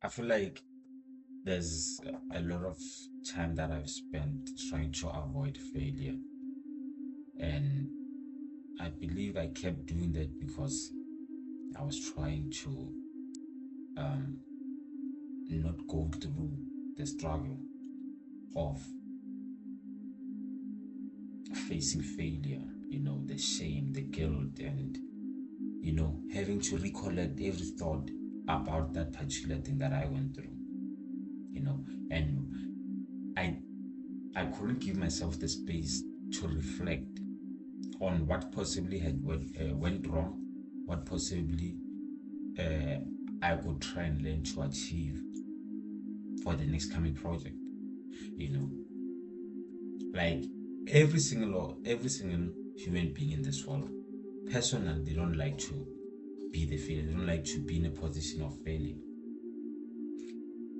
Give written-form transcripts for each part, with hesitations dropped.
I feel like there's a lot of time that I've spent trying to avoid failure. And I believe I kept doing that because I was trying to um, not go through the struggle of facing failure, the shame, the guilt, and, having to recollect every thought about that particular thing that I went through, and I I couldn't give myself the space to reflect on what possibly went wrong, what possibly uh, I could try and learn to achieve for the next coming project. You know, like every single human being in this world, personally, they don't like to be the failure. They don't like to be in a position of failure.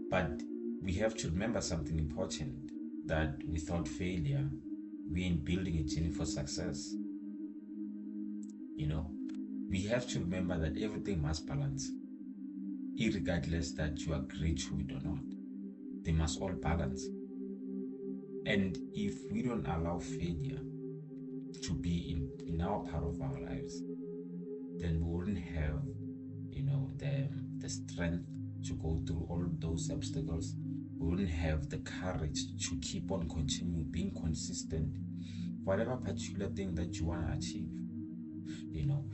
But we have to remember something important, that without failure, we ain't building a journey for success. You know, we have to remember that everything must balance, irregardless that you agree to it or not. They must all balance. And if we don't allow failure to be in our part of our lives, then we wouldn't have, the strength to go through all those obstacles. We wouldn't have the courage to keep on continuing being consistent, whatever particular thing that you want to achieve, you know.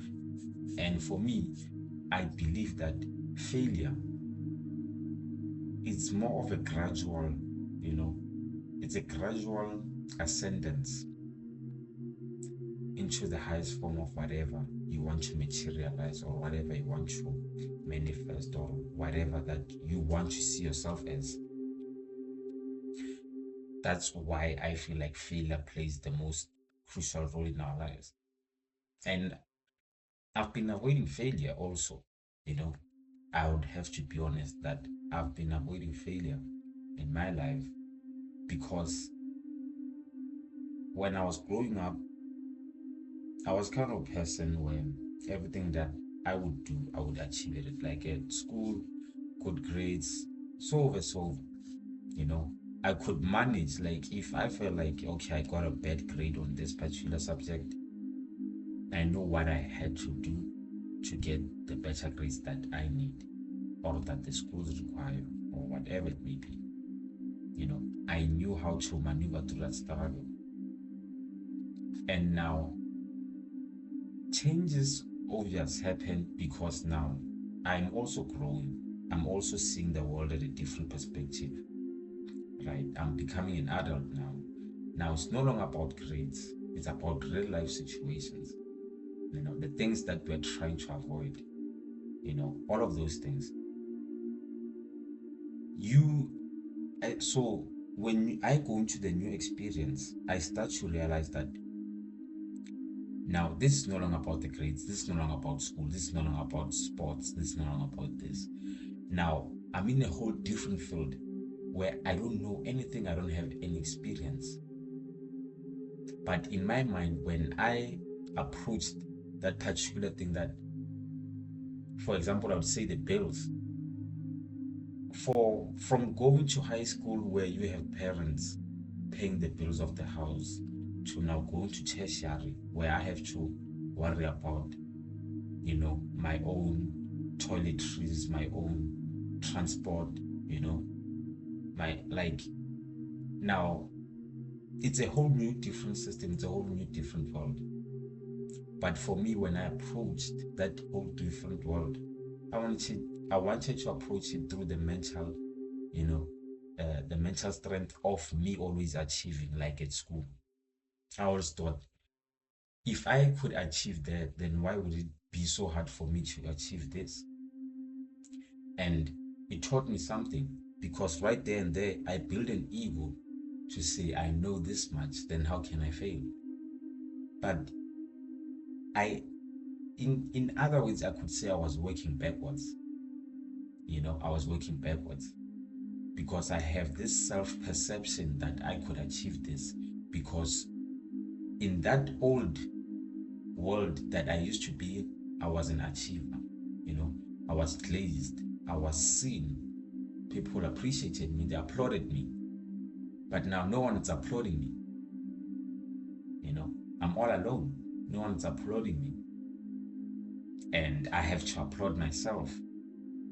And for me, I believe that failure is more of a gradual, you know, it's a gradual ascendance into the highest form of whatever you want to materialize, or whatever you want to manifest, or whatever that you want to see yourself as. That's why I feel like failure plays the most crucial role in our lives. And I've been avoiding failure also, you know. I would have to be honest that I've been avoiding failure in my life because when I was growing up, I was kind of a person where everything that I would do, I would achieve it. Like at school, good grades, so over, so over, you know. I could manage, like, if I felt like, okay, I got a bad grade on this particular subject, I know what I had to do to get the better grades that I need, or that the schools require, or whatever it may be. I knew how to maneuver through that struggle. And now changes obvious happen because now I'm also growing. I'm also seeing the world at a different perspective, right? I'm becoming an adult now. Now it's no longer about grades, it's about real life situations, the things that we're trying to avoid, all of those things. You, so when I go into the new experience, I start to realize that now this is no longer about the grades, this is no longer about school, this is no longer about sports, this is no longer about this. Now I'm in a whole different field where I don't know anything, I don't have any experience. But in my mind, when I approached that particular thing, that, for example, I would say the bills, from going to high school where you have parents paying the bills of the house, to now going to tertiary where I have to worry about, my own toiletries, my own transport, my, like, now it's a whole new different system, it's a whole new different world. But for me, when I approached that whole different world, I wanted to approach it through the mental, the mental strength of me always achieving, like at school. I always thought, if I could achieve that, then why would it be so hard for me to achieve this? And it taught me something, because right there and there, I built an ego to say, I know this much, then how can I fail? But I, in other words, I could say I was working backwards. I was working backwards because I have this self-perception that I could achieve this, because in that old world that I used to be, I was an achiever. I was glazed, I was seen, people appreciated me, they applauded me. But now no one is applauding me. I'm all alone. No one's applauding me. And I have to applaud myself.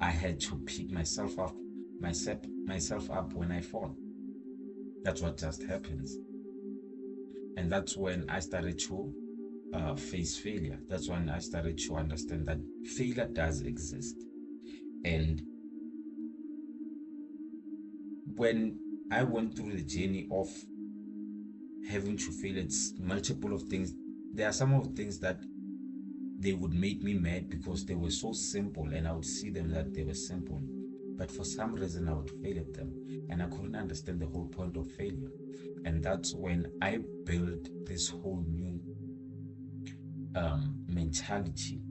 I had to pick myself up when I fall. That's what just happens. And that's when I started to face failure. That's when I started to understand that failure does exist. And when I went through the journey of having to fail at multiple of things, there are some of the things that they would make me mad because they were so simple, and I would see them that they were simple. But for some reason, I would fail at them, and I couldn't understand the whole point of failure. And that's when I built this whole new mentality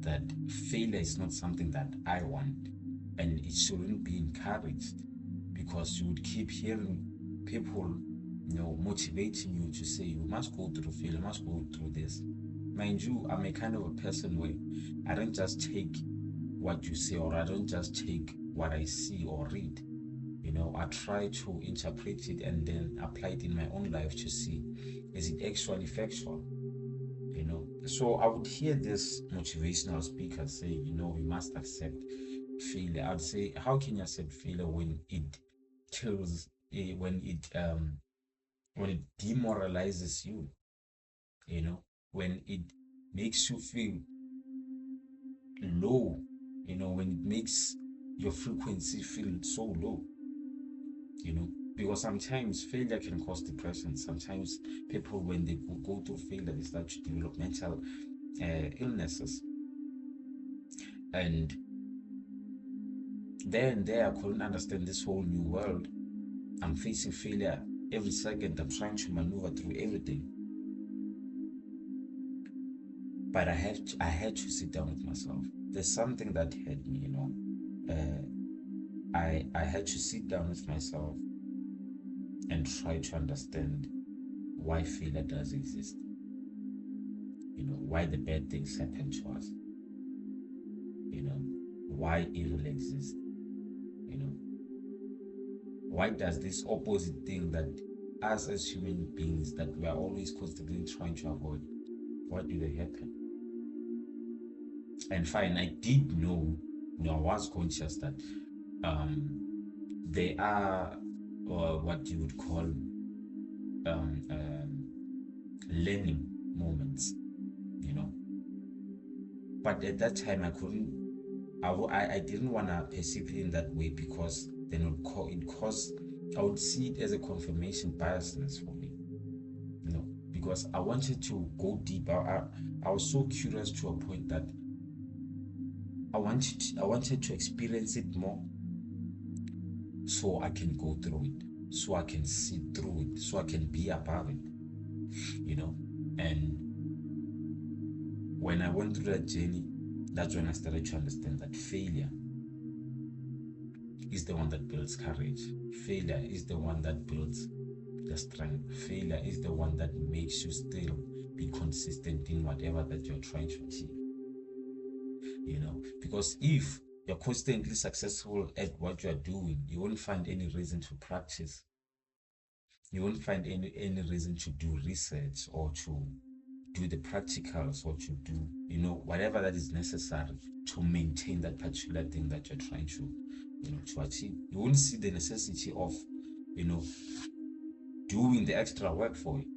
that failure is not something that I want, and it shouldn't be encouraged, because you would keep hearing people motivating you to say you must go through failure, you must go through this. Mind you, I'm a kind of a person where I don't just take what you say, or I don't just take what I see or read. I try to interpret it and then apply it in my own life to see, is it actually factual? So I would hear this motivational speaker say, we must accept failure. I'd say, how can you accept failure when it kills, when it demoralizes you, when it makes you feel low, when it makes your frequency feel so low, because sometimes failure can cause depression. Sometimes people, when they go through failure, they start to develop mental illnesses. And there I couldn't understand this whole new world. I'm facing failure every second. I'm trying to maneuver through everything. But I had to sit down with myself. There's something that had me, I had to sit down with myself and try to understand why failure does exist. Why the bad things happen to us. Why evil exists. Why does this opposite thing that us as human beings that we are always constantly trying to avoid, why do they happen? And fine, I did know, I was conscious that they are what you would call learning moments, but at that time I didn't want to perceive it in that way, because then I would see it as a confirmation biasness for me, because I wanted to go deeper. I was so curious to a point that I wanted to experience it more, so I can go through it, so I can see through it, so I can be above it, And when I went through that journey, that's when I started to understand that failure is the one that builds courage. Failure is the one that builds the strength. Failure is the one that makes you still be consistent in whatever that you're trying to achieve. Because if you're constantly successful at what you're doing, you won't find any reason to practice. You won't find any reason to do research, or to do the practicals, or to do whatever that is necessary to maintain that particular thing that you're trying to to achieve. You won't see the necessity of doing the extra work for it.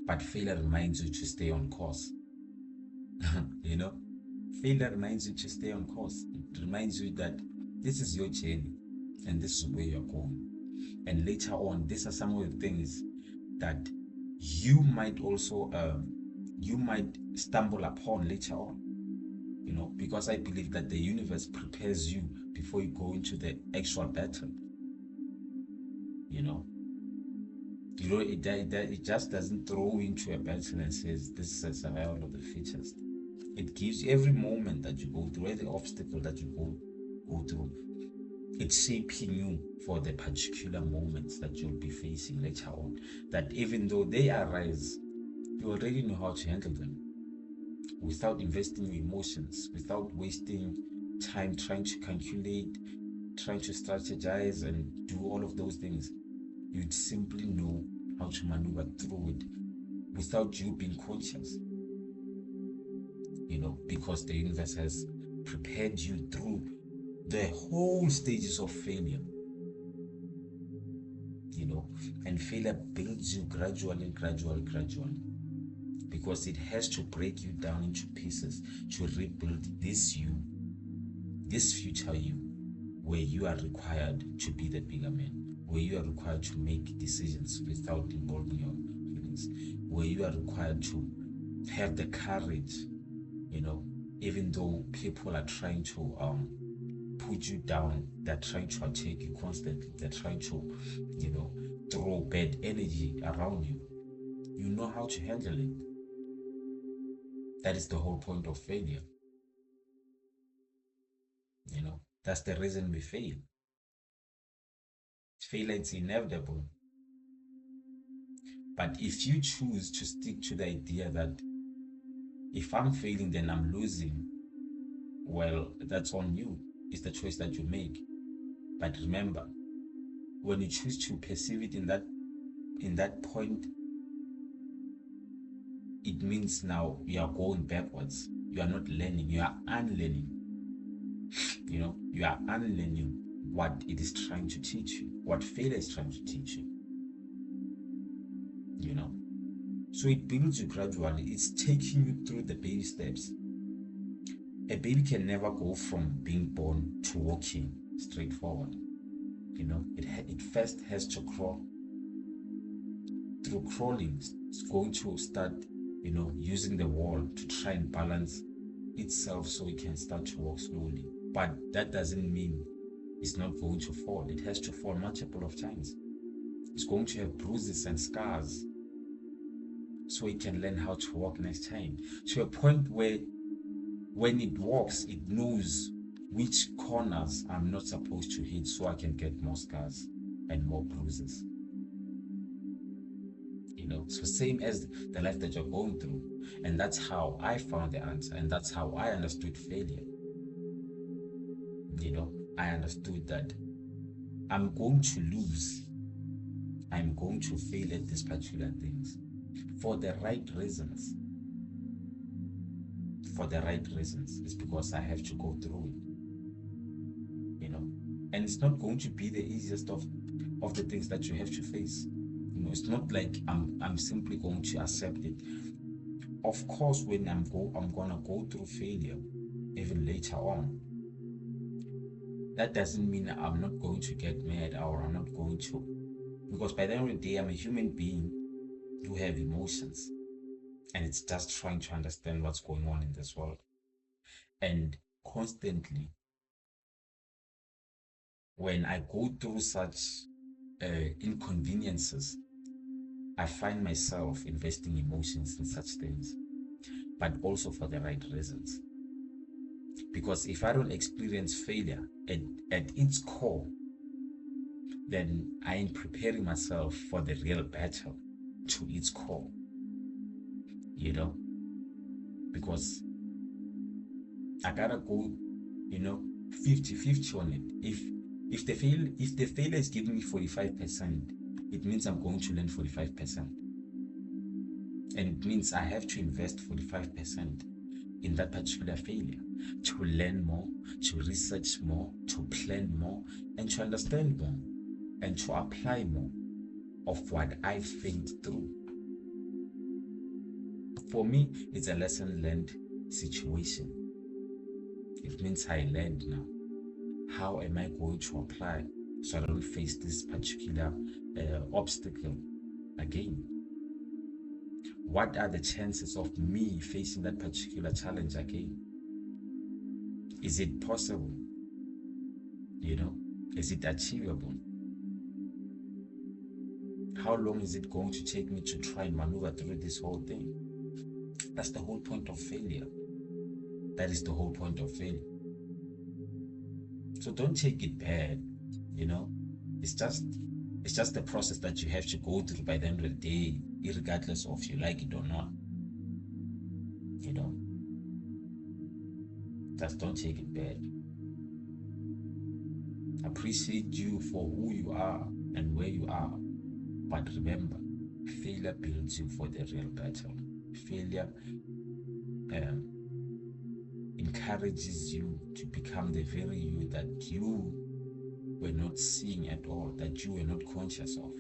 But failure reminds you to stay on course. Failure reminds you to stay on course. It reminds you that this is your journey and this is where you're going. And later on, these are some of the things that you might also you might stumble upon later on. Because I believe that the universe prepares you before you go into the actual battle. It just doesn't throw you into a battle and says this is a survival of the fittest. It gives you every moment that you go through, every obstacle that you go through. It's shaping you for the particular moments that you'll be facing later on. That even though they arise, you already know how to handle them, without investing your emotions, without wasting time trying to calculate, trying to strategize and do all of those things, you'd simply know how to maneuver through it without you being conscious, because the universe has prepared you through the whole stages of failure, and failure builds you gradually, because it has to break you down into pieces to rebuild this future you, where you are required to be the bigger man, where you are required to make decisions without involving your feelings, where you are required to have the courage, even though people are trying to put you down, they're trying to attack you constantly, they're trying to, throw bad energy around you. You know how to handle it. That is the whole point of failure. That's the reason we fail. Failure is inevitable. But if you choose to stick to the idea that if I'm failing, then I'm losing, well, that's on you. It's the choice that you make. But remember, when you choose to perceive it in that point, it means now you are going backwards. You are not learning, you are unlearning. You are unlearning what it is trying to teach you, what failure is trying to teach you. So it builds you gradually. It's taking you through the baby steps. A baby can never go from being born to walking straight forward. It first has to crawl. Through crawling, it's going to start, using the wall to try and balance itself so it can start to walk slowly. But that doesn't mean it's not going to fall. It has to fall multiple of times. It's going to have bruises and scars so it can learn how to walk next time, to a point where when it walks, it knows which corners I'm not supposed to hit so I can get more scars and more bruises. So same as the life that you're going through. And that's how I found the answer, and that's how I understood failure. I understood that I'm going to lose, I'm going to fail at these particular things for the right reasons. It's because I have to go through it. And it's not going to be the easiest of the things that you have to face. It's not like I'm simply going to accept it. Of course, when I'm gonna go through failure even later on, that doesn't mean I'm not going to get mad, or I'm not going to, because by the end of the day, I'm a human being who have emotions, and it's just trying to understand what's going on in this world. And constantly, when I go through such inconveniences, I find myself investing emotions in such things, but also for the right reasons. Because if I don't experience failure at its core, then I am preparing myself for the real battle to its core. Because I gotta go, 50-50 on it. If the failure is giving me 45%, it means I'm going to learn 45%. And it means I have to invest 45% in that particular failure, to learn more, to research more, to plan more, and to understand more, and to apply more of what I failed through. For me, it's a lesson learned situation. It means I learned now. How am I going to apply so I don't face this particular obstacle again? What are the chances of me facing that particular challenge again? Is it possible? Is it achievable? How long is it going to take me to try and maneuver through this whole thing? That's the whole point of failure. That is the whole point of failure. So don't take it bad, it's just the process that you have to go through by the end of the day, regardless of you like it or not. Just don't take it bad. appreciate you for who you are and where you are. But remember, failure builds you for the real battle. Failure um, encourages you to become the very you that you were not seeing at all, that you were not conscious of.